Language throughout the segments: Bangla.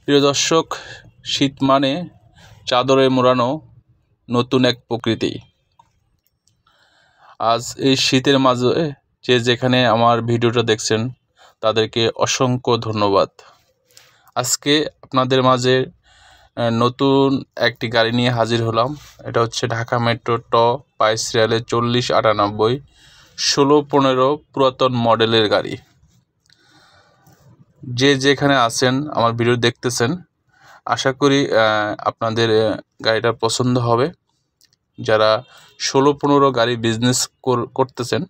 প্রিয় দর্শক, শীত মানে চাদরে মোড়ানো নতুন এক প্রকৃতি। আজ এই শীতের মাঝে যে যেখানে আমার ভিডিওটা দেখছেন তাদেরকে অসংখ্য ধন্যবাদ। আজকে আপনাদের মাঝে নতুন একটি গাড়ি নিয়ে হাজির হলাম। এটা হচ্ছে ঢাকা মেট্রো ট 22 সিরিয়ালের 4098 1615 পুরাতন মডেলের গাড়ি। যে যেখানে আছেন আমার ভিডিও দেখতেছেন, আশা করি আপনাদের গাড়িটা পছন্দ হবে। যারা 16-15 গাড়ি বিজনেস করতেছেন,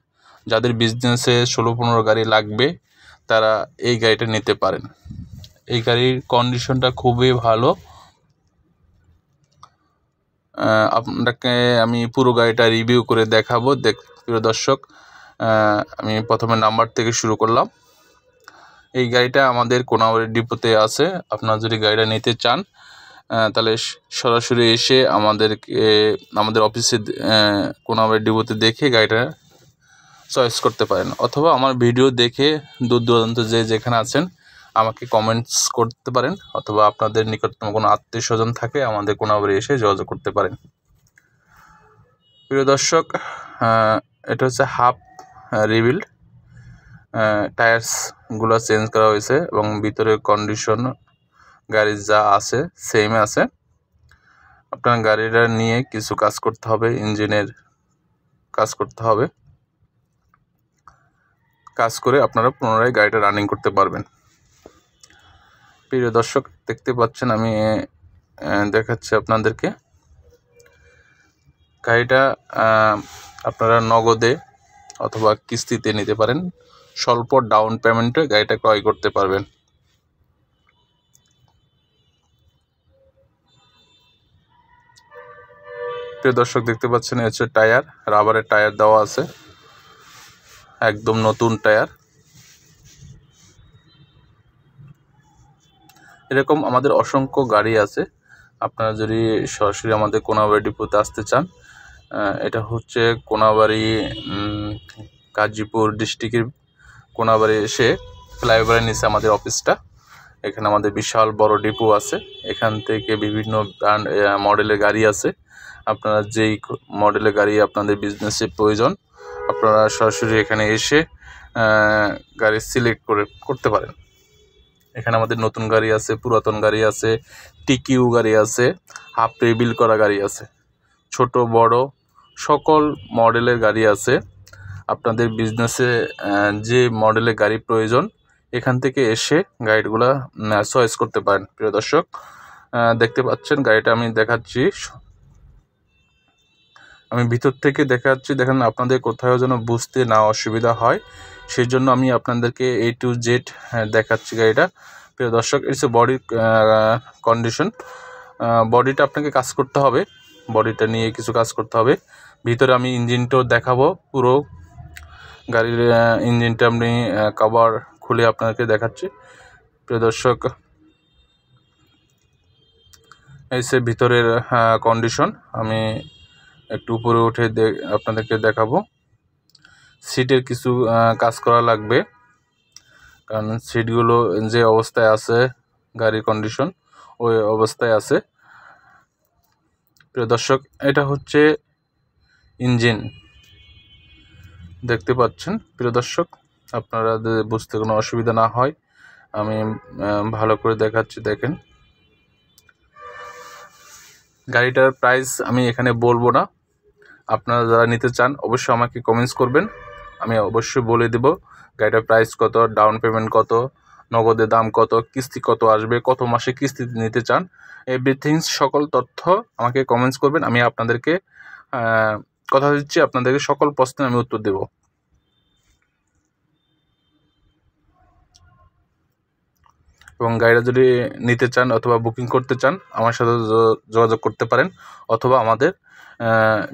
যাদের বিজনেসে 16-15 গাড়ি লাগবে, তারা এই গাড়িটা নিতে পারেন। এই গাড়ির কন্ডিশনটা খুবই ভালো। আপনাকে আমি পুরো গাড়িটা রিভিউ করে দেখাবো। প্রিয় দর্শক, আমি প্রথমে নাম্বার থেকে শুরু করলাম। এই গাড়িটা আমাদের কোনাবাড়ি ডিপোতে আছে। আপনারা যদি গাড়িটা নিতে চান তাহলে সরাসরি এসে আমাদের অফিসে কোনাবাড়ি ডিপোতে দেখে গাড়িটা চয়েস করতে পারেন, অথবা আমার ভিডিও দেখে দূর দূরান্ত যেখানে আছেন আমাকে কমেন্টস করতে পারেন, অথবা আপনাদের নিকটতম কোনো আত্মীয় স্বজন থাকে আমাদের কোনাবাড়ি এসে যোগাযোগ করতে পারেন। প্রিয় দর্শক, এটা হচ্ছে হাফ রিবিল্ড। টায়ার্সগুলো চেঞ্জ করা হয়েছে এবং ভিতরের কন্ডিশন গাড়ির যা আছে সেম আছে। আপনার গাড়িটা নিয়ে কিছু কাজ করতে হবে, ইঞ্জিনের কাজ করতে হবে। কাজ করে আপনারা পুনরায় গাড়িটা রানিং করতে পারবেন। প্রিয় দর্শক, দেখতে পাচ্ছেন আমি দেখাচ্ছি আপনাদেরকে। গাড়িটা আপনারা নগদে অথবা কিস্তিতে নিতে পারেন। স্বল্প ডাউন পেমেন্টে গাড়িটা ক্রয় করতে পারবেন। প্রিয় দর্শক, দেখতে পাচ্ছেন হচ্ছে টায়ার, রাবারের টায়ার দেওয়া আছে, একদম নতুন টায়ার। এরকম আমাদের অসংখ্য গাড়ি আছে। আপনারা যদি সরাসরি আমাদের কোনাবাড়ি ডিপোতে আসতে চান, এটা হচ্ছে কোনাবাড়ি গাজীপুর ডিস্ট্রিক্টের কোনাবাড়ি এসে ফ্লাইওভারের নিচে আমাদের অফিসটা। এখানে আমাদের বিশাল বড় ডিপো আছে। এখান থেকে বিভিন্ন ব্র্যান্ড মডেলের গাড়ি আছে। আপনারা যেই মডেলের গাড়ি আপনাদের বিজনেসে প্রয়োজন, আপনারা সরাসরি এখানে এসে গাড়ি সিলেক্ট করতে পারেন। এখানে আমাদের নতুন গাড়ি আছে, পুরাতন গাড়ি আছে, টিকিউ গাড়ি আছে, হাফ রিবিল্ড করা গাড়ি আছে, ছোট বড় সকল মডেলের গাড়ি আছে। আপনাদের বিজনেসে যে মডেলের গাড়ি প্রয়োজন এখান থেকে এসে গাড়িগুলো চয়েস করতে পারেন। প্রিয় দর্শক, দেখতে পাচ্ছেন গাড়িটা আমি দেখাচ্ছি, আমি ভিতর থেকে দেখাচ্ছি। দেখেন, আপনাদের কোথাও যেন বুঝতে না অসুবিধা হয়, সেই জন্য আমি আপনাদেরকে A to Z দেখাচ্ছি গাড়িটা। প্রিয় দর্শক, ইটস বডি কন্ডিশন। বডিটা আপনাকে কাজ করতে হবে, বডিটা নিয়ে কিছু কাজ করতে হবে। ভিতরে আমি ইঞ্জিনটাও দেখাবো, পুরো গাড়ির ইঞ্জিনটা আমি কভার খুলে আপনাকে দেখাচ্ছি। প্রিয় দর্শক, এই সে ভিতরের কন্ডিশন। আমি একটু উপরে উঠে আপনাদেরকে দেখাবো। সিটের কিছু কাজ করা লাগবে, কারণ সিটগুলো যে অবস্থায় আছে, গাড়ির কন্ডিশন ওই অবস্থায় আছে। প্রিয় দর্শক, এটা হচ্ছে ইঞ্জিন, দেখতে পাচ্ছেন। প্রিয় দর্শক, আপনারা বুঝতে কোনো অসুবিধা না হয় আমি ভালো করে দেখাচ্ছি। দেখেন, গাড়িটার প্রাইস আমি এখানে বলবো না। আপনারা যারা নিতে চান অবশ্যই আমাকে কমেন্টস করবেন, আমি অবশ্যই বলে দেব গাড়িটার প্রাইস কত, ডাউন পেমেন্ট কত, নগদের দাম কত, কিস্তি কত আসবে, কত মাসে কিস্তি নিতে চান, এভরিথিং সকল তথ্য আমাকে কমেন্টস করবেন। আমি আপনাদেরকে কথা দিচ্ছি, আপনাদেরকে সকল প্রশ্নে আমি উত্তর দেব। এবং গাড়িটা যদি নিতে চান অথবা বুকিং করতে চান আমার সাথে যোগাযোগ করতে পারেন, অথবা আমাদের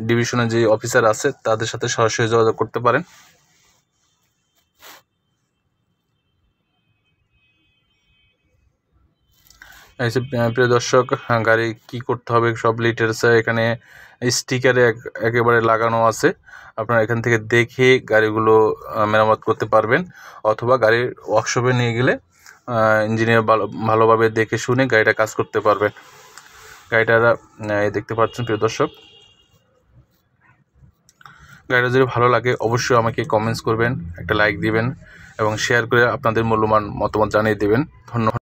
ডিভিশনে যে অফিসার আছে তাদের সাথে সরাসরি যোগাযোগ করতে পারেন। এই যে প্রিয় দর্শক, গাড়ি কি করতে হবে সব ডিটেইলসে এখানে স্টিকারে একেবারে লাগানো আছে। আপনারা এখান থেকে দেখে গাড়িগুলো মেরামত করতে পারবেন, অথবা গাড়ির ওয়ার্কশপে নিয়ে গেলে ইঞ্জিনিয়ার ভালোভাবে দেখে শুনে গাড়িটা কাজ করতে পারবেন। গাড়িটা দেখতে পাচ্ছেন প্রিয় দর্শক। গাড়িটা যদি ভালো লাগে অবশ্যই আমাকে কমেন্টস করবেন, একটা লাইক দিবেন এবং শেয়ার করে আপনাদের মূল্যবান মতামত জানিয়ে দেবেন। ধন্যবাদ।